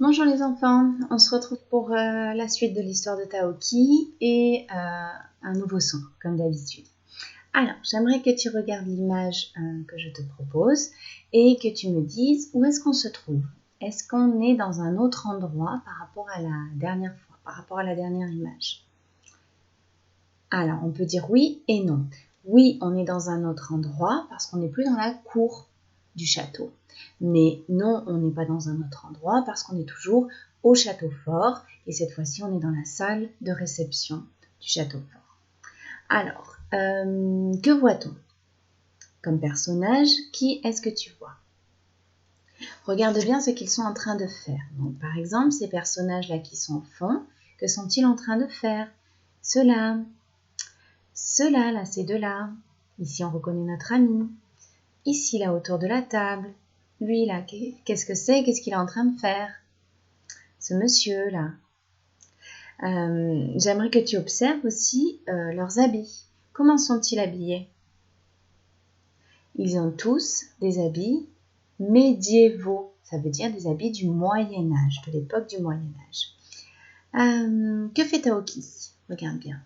Bonjour les enfants, on se retrouve pour la suite de l'histoire de Taoki et un nouveau son, comme d'habitude. Alors, j'aimerais que tu regardes l'image que je te propose et que tu me dises où est-ce qu'on se trouve. Est-ce qu'on est dans un autre endroit par rapport à la dernière fois, par rapport à la dernière image? Alors, on peut dire oui et non. Oui, on est dans un autre endroit parce qu'on n'est plus dans la cour du château. Mais non, on n'est pas dans un autre endroit parce qu'on est toujours au château fort et cette fois-ci, on est dans la salle de réception du château fort. Alors, que voit-on comme personnage? Qui est-ce que tu vois? Regarde bien ce qu'ils sont en train de faire. Donc, par exemple, ces personnages-là qui sont au fond, que sont-ils en train de faire? Ceux-là, là, ces deux-là. Ici, on reconnaît notre ami. Ici, là, autour de la table. Lui, là, qu'est-ce que c'est? Qu'est-ce qu'il est en train de faire? Ce monsieur-là. J'aimerais que tu observes aussi leurs habits. Comment sont-ils habillés? Ils ont tous des habits médiévaux. Ça veut dire des habits du Moyen-Âge, de l'époque du Moyen-Âge. Que fait Taoki? Regarde bien.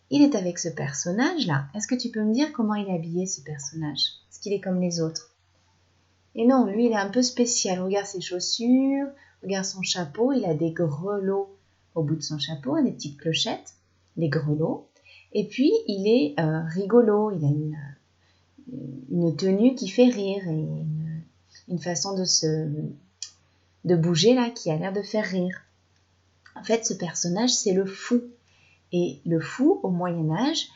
Il est avec ce personnage-là. Est-ce que tu peux me dire comment il est habillé, ce personnage? Est-ce qu'il est comme les autres? Et non, lui, il est un peu spécial. Regarde ses chaussures, regarde son chapeau. Il a des grelots au bout de son chapeau, des petites clochettes, des grelots. Et puis, il est rigolo. Il a une tenue qui fait rire et une façon de bouger là qui a l'air de faire rire. En fait, ce personnage, c'est le fou. Et le fou, au Moyen-Âge,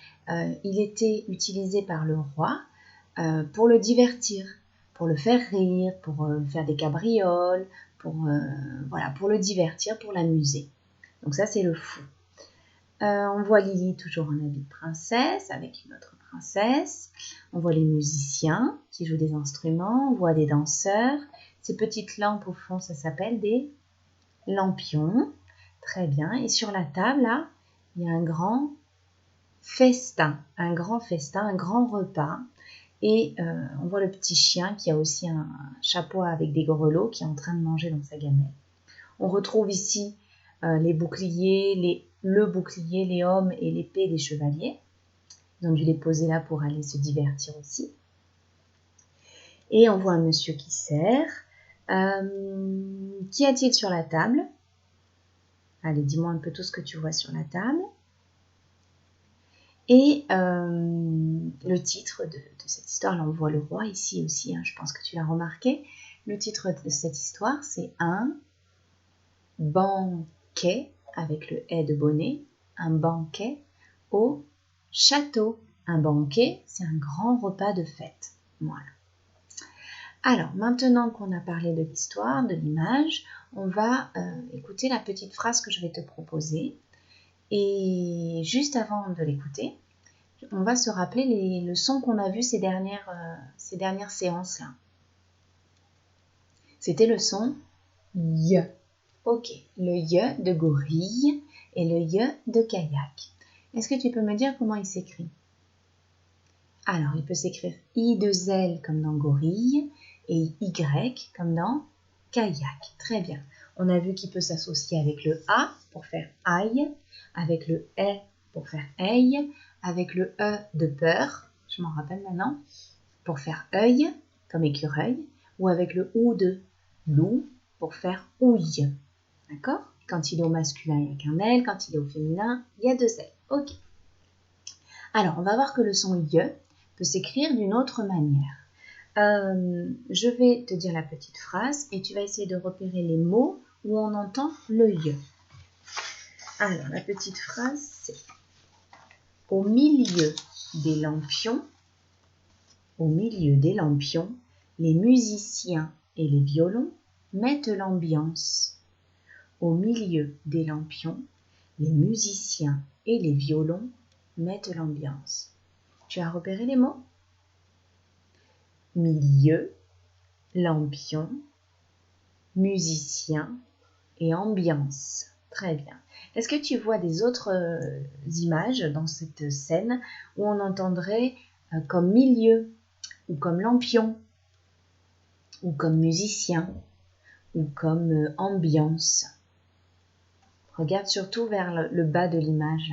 il était utilisé par le roi pour le divertir, pour le faire rire, pour faire des cabrioles, pour le divertir, pour l'amuser. Donc ça, c'est le fou. On voit Lily toujours en habit de princesse, avec une autre princesse. On voit les musiciens qui jouent des instruments, on voit des danseurs. Ces petites lampes au fond, ça s'appelle des lampions. Très bien. Et sur la table, là, il y a un grand festin, un grand repas. Et on voit le petit chien qui a aussi un chapeau avec des grelots qui est en train de manger dans sa gamelle. On retrouve ici les boucliers, le bouclier, les hommes et l'épée des chevaliers. Ils ont dû les poser là pour aller se divertir aussi. Et on voit un monsieur qui sert. Qu'y a-t-il sur la table? Allez, dis-moi un peu tout ce que tu vois sur la table. Et le titre de cette histoire, là on voit le roi ici aussi, hein, je pense que tu l'as remarqué. Le titre de cette histoire, c'est un banquet, avec le « et » de bonnet, un banquet au château. Un banquet, c'est un grand repas de fête. Voilà. Alors, maintenant qu'on a parlé de l'histoire, de l'image, on va écouter la petite phrase que je vais te proposer. Et juste avant de l'écouter, on va se rappeler les leçons qu'on a vues ces dernières séances-là. C'était le son Y. Ok, le Y de gorille et le Y de kayak. Est-ce que tu peux me dire comment il s'écrit? Alors, il peut s'écrire I2L comme dans gorille et Y comme dans kayak. Très bien. On a vu qu'il peut s'associer avec le A pour faire aïe, avec le E pour faire aïe, avec le E de peur, je m'en rappelle maintenant, pour faire œil, comme écureuil, ou avec le OU de loup pour faire ouille. D'accord? Quand il est au masculin, il n'y a qu'un L, quand il est au féminin, il y a deux L. Ok. Alors, on va voir que le son Y peut s'écrire d'une autre manière. Je vais te dire la petite phrase et tu vas essayer de repérer les mots où on entend le Y. Alors, la petite phrase, c'est au milieu des lampions, les musiciens et les violons mettent l'ambiance. Au milieu des lampions, les musiciens et les violons mettent l'ambiance. Tu as repéré les mots? Milieu, lampion, musicien et ambiance. Très bien. Est-ce que tu vois des autres images dans cette scène où on entendrait comme milieu, ou comme lampion, ou comme musicien, ou comme ambiance. Regarde surtout vers le bas de l'image.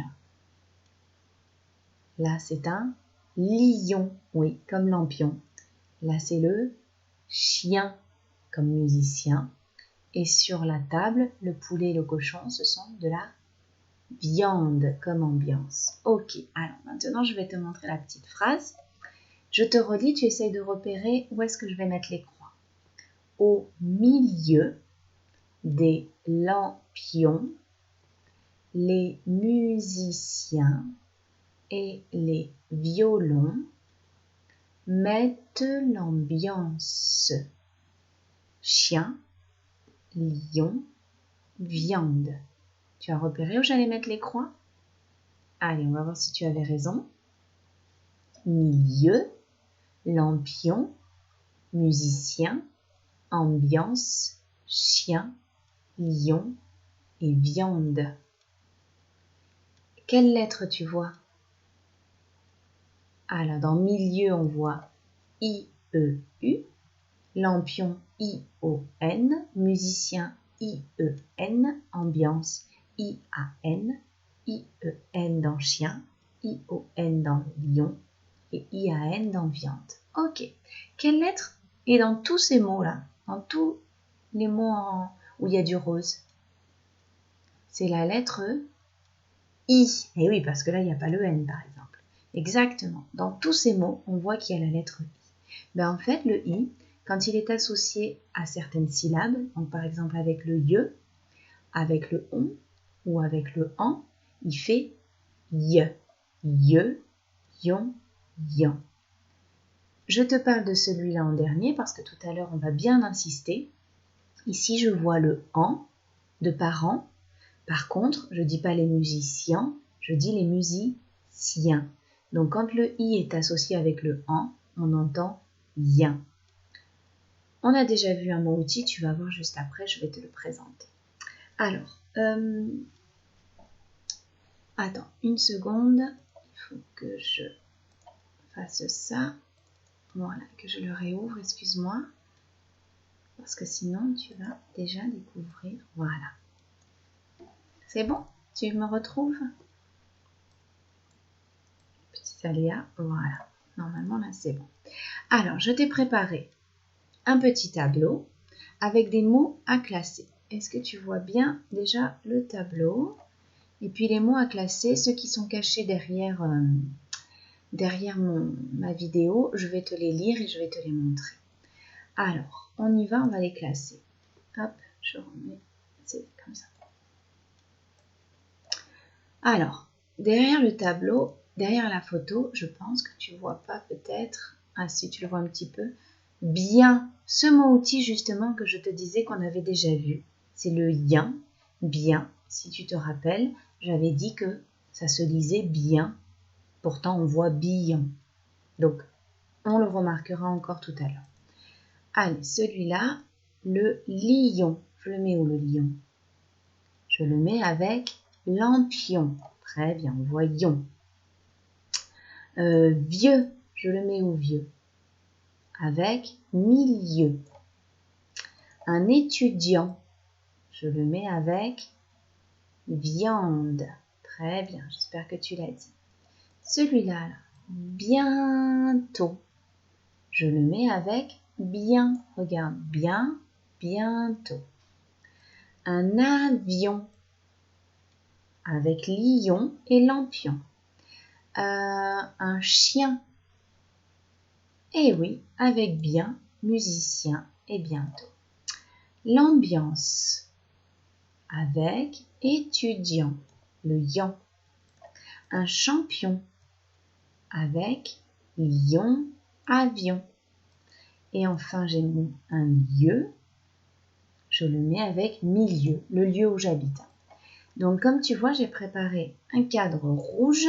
Là, c'est un lion, oui, comme lampion. Là, c'est le chien, comme musicien. Et sur la table, le poulet et le cochon, ce sont de la viande comme ambiance. Ok, alors maintenant, je vais te montrer la petite phrase. Je te relis, tu essayes de repérer où est-ce que je vais mettre les croix. Au milieu des lampions, les musiciens et les violons mettent l'ambiance. Chien, lion, viande. Tu as repéré où j'allais mettre les croix? Allez, on va voir si tu avais raison. Milieu, lampion, musicien, ambiance, chien, lion et viande. Quelle lettre tu vois? Alors, dans milieu, on voit I-E-U, lampion I-O-N, musicien I-E-N, ambiance I-A-N, I-E-N dans chien, I-O-N dans lion et I-A-N dans viande. Ok. Quelle lettre est dans tous ces mots-là, dans tous les mots où il y a du rose? C'est la lettre I. Et oui, parce que là, il n'y a pas le N, par exemple. Exactement. Dans tous ces mots, on voit qu'il y a la lettre I. Ben, en fait, le I, quand il est associé à certaines syllabes, donc par exemple avec le ye, avec le on ou avec le en, il fait ye, ye, yon, yan. Je te parle de celui-là en dernier parce que tout à l'heure, on va bien insister. Ici, je vois le en de parents. Par contre, je ne dis pas les musiciens, je dis les musiciens. Donc, quand le i est associé avec le en, on entend yen. On a déjà vu un mot outil, tu vas voir juste après, je vais te le présenter. Alors, attends une seconde, il faut que je fasse ça. Voilà, que je le réouvre, excuse-moi. Parce que sinon, tu vas déjà découvrir. Voilà. C'est bon? Tu me retrouves? Petit aléa, voilà. Normalement, là, c'est bon. Alors, je t'ai préparé un petit tableau avec des mots à classer. Est-ce que tu vois bien déjà le tableau? Et puis les mots à classer, ceux qui sont cachés derrière ma vidéo, je vais te les lire et je vais te les montrer. Alors, on y va, on va les classer. Hop, je remets, c'est comme ça. Alors, derrière le tableau, derrière la photo, je pense que tu ne vois pas peut-être, ah si tu le vois un petit peu, bien ce mot outil justement que je te disais qu'on avait déjà vu. C'est le yen, bien. Si tu te rappelles, j'avais dit que ça se lisait bien. Pourtant, on voit bien. Donc, on le remarquera encore tout à l'heure. Allez, celui-là, le lion. Je le mets où le lion? Je le mets avec lampion. Très bien, voyons. Vieux, je le mets où vieux? Avec milieu. Un étudiant, je le mets avec viande. Très bien, j'espère que tu l'as dit. Celui-là, bientôt, je le mets avec bien. Regarde, bien, bientôt. Un avion avec lion et lampion. Un chien. Eh oui, avec bien, musicien et bientôt. L'ambiance avec étudiant, le yan. Un champion avec lion, avion. Et enfin, j'ai mis un lieu, je le mets avec milieu, le lieu où j'habite. Donc, comme tu vois, j'ai préparé un cadre rouge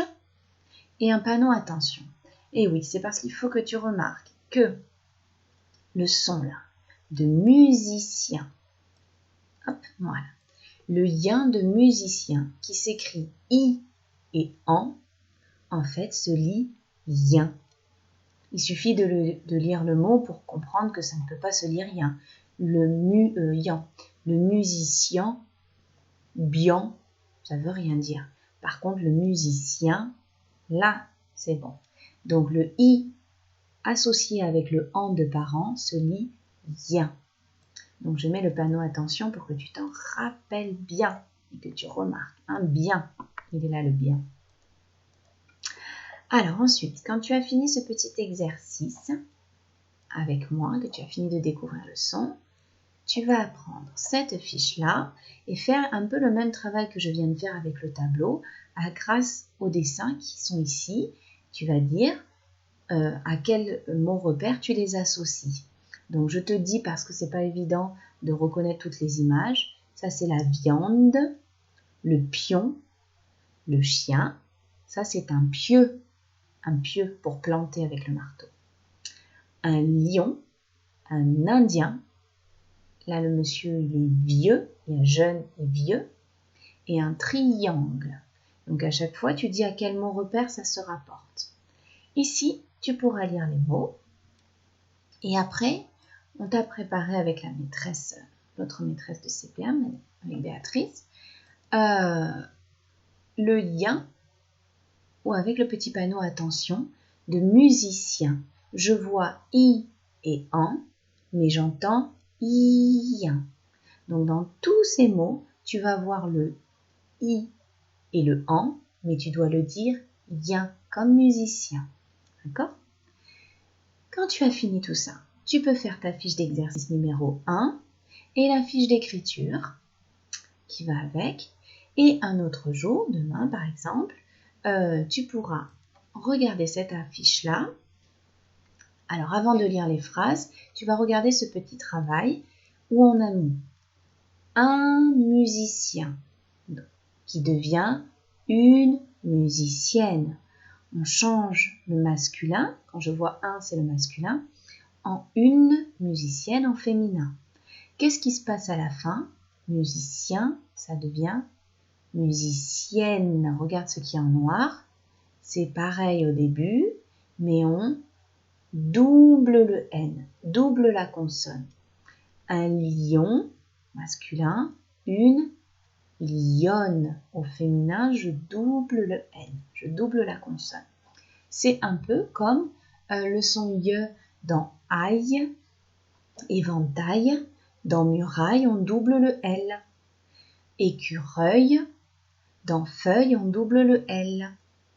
et un panneau attention. Et oui, c'est parce qu'il faut que tu remarques que le son là, de musicien, hop, voilà, le yin de musicien qui s'écrit I et en fait, se lit yin. Il suffit de lire le mot pour comprendre que ça ne peut pas se lire yin. yan. Le musicien, bien, ça veut rien dire. Par contre, le musicien, là, c'est bon. Donc, le i associé avec le an de parent se lit yen. Donc, je mets le panneau attention pour que tu t'en rappelles bien et que tu remarques. Un bien, il est là le bien. Alors ensuite, quand tu as fini ce petit exercice avec moi, que tu as fini de découvrir le son, tu vas prendre cette fiche-là et faire un peu le même travail que je viens de faire avec le tableau. Grâce aux dessins qui sont ici, tu vas dire à quel mot repère tu les associes. Donc je te dis, parce que c'est pas évident de reconnaître toutes les images, ça c'est la viande, le pion, le chien, ça c'est un pieu pour planter avec le marteau. Un lion, un indien, là le monsieur il est vieux, il y a jeune et vieux, et un triangle. Donc à chaque fois tu dis à quel mot repère ça se rapporte. Ici tu pourras lire les mots, et après on t'a préparé avec la maîtresse, notre maîtresse de CP1, avec Béatrice, le lien, ou avec le petit panneau attention, de musicien. Je vois i et an, mais j'entends ien. Donc dans tous ces mots, tu vas voir le i et le an, mais tu dois le dire ien, comme musicien. D'accord? Quand tu as fini tout ça, tu peux faire ta fiche d'exercice numéro 1 et la fiche d'écriture qui va avec. Et un autre jour, demain par exemple, tu pourras regarder cette affiche-là. Alors avant de lire les phrases, tu vas regarder ce petit travail où on a mis un musicien qui devient une musicienne. On change le masculin, quand je vois un c'est le masculin, en une musicienne en féminin. Qu'est-ce qui se passe à la fin? Musicien, ça devient musicienne. Regarde ce qui est en noir. C'est pareil au début, mais on double le N, double la consonne. Un lion, masculin, une lionne. Au féminin, je double le N, je double la consonne. C'est un peu comme le son ye dans aille, éventail. Dans muraille, on double le L. Écureuil, dans feuille, on double le L.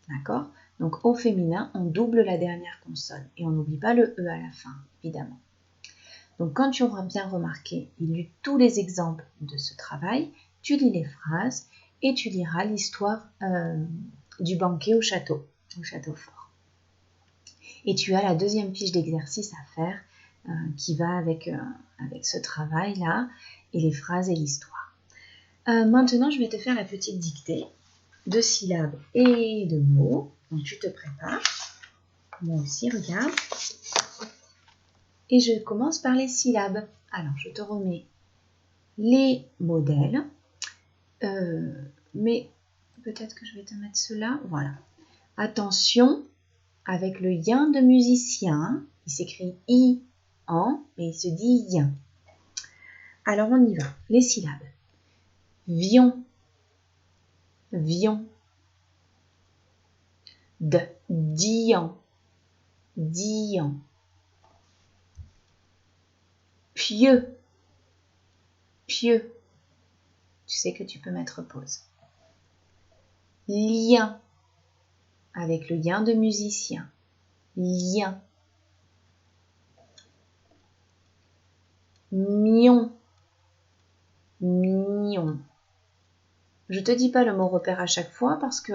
D'accord? Donc au féminin, on double la dernière consonne et on n'oublie pas le E à la fin, évidemment. Donc quand tu auras bien remarqué et lu tous les exemples de ce travail, tu lis les phrases et tu liras l'histoire du banquet au château fort. Et tu as la deuxième fiche d'exercice à faire qui va avec ce travail-là et les phrases et l'histoire. Maintenant, je vais te faire la petite dictée de syllabes et de mots. Donc tu te prépares. Moi aussi, regarde. Et je commence par les syllabes. Alors, je te remets les modèles. Mais peut-être que je vais te mettre cela. Voilà. Attention, avec le yen de musicien, il s'écrit i, en, mais il se dit yen. Alors, on y va. Les syllabes. Vion, vion. Dian, dian. Pieux, pieux. Tu sais que tu peux mettre pause. Lien, avec le lien de musicien. Lien. Mion, mignon. Je te dis pas le mot repère à chaque fois parce que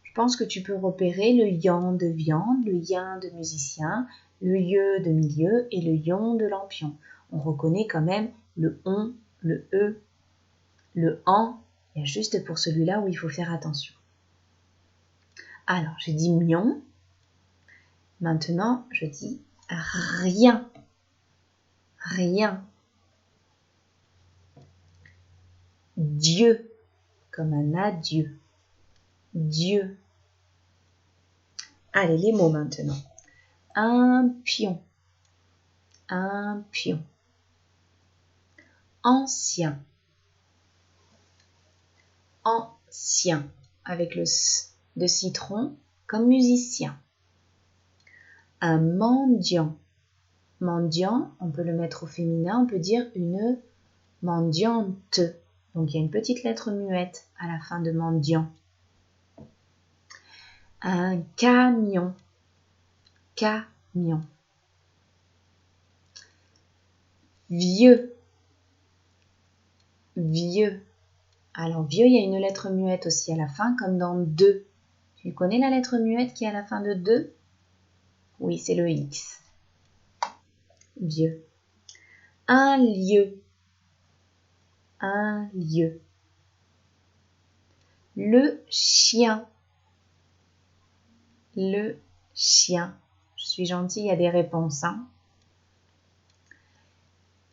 je pense que tu peux repérer le yan de viande, le yin de musicien, le ye de milieu et le yon de lampion. On reconnaît quand même le on, le e, le en. Il y a juste pour celui-là où il faut faire attention. Alors, j'ai dit mion. Maintenant, je dis rien. Rien. Dieu, comme un adieu. Dieu. Allez, les mots maintenant. Un pion. Un pion. ancien. Ancien, avec le S de citron comme musicien. Un mendiant. Mendiant, on peut le mettre au féminin, on peut dire une mendiante. Donc il y a une petite lettre muette à la fin de mendiant. Un camion. Camion. Vieux. Vieux. Alors vieux, il y a une lettre muette aussi à la fin, comme dans deux. Tu connais la lettre muette qui est à la fin de deux? Oui, c'est le X. Vieux. Un lieu. Un lieu. Le chien. Le chien. Je suis gentille, il y a des réponses. Hein.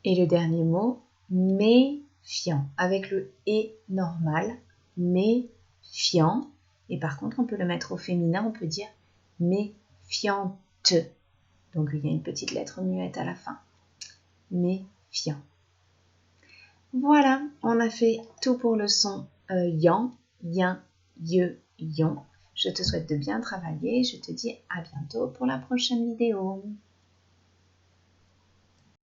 Et le dernier mot, méfiant. Avec le et normal. Méfiant. Et par contre, on peut le mettre au féminin, on peut dire méfiante. Donc il y a une petite lettre muette à la fin. Méfiant. Voilà, on a fait tout pour le son yan, yin, ye, yon. Je te souhaite de bien travailler et je te dis à bientôt pour la prochaine vidéo.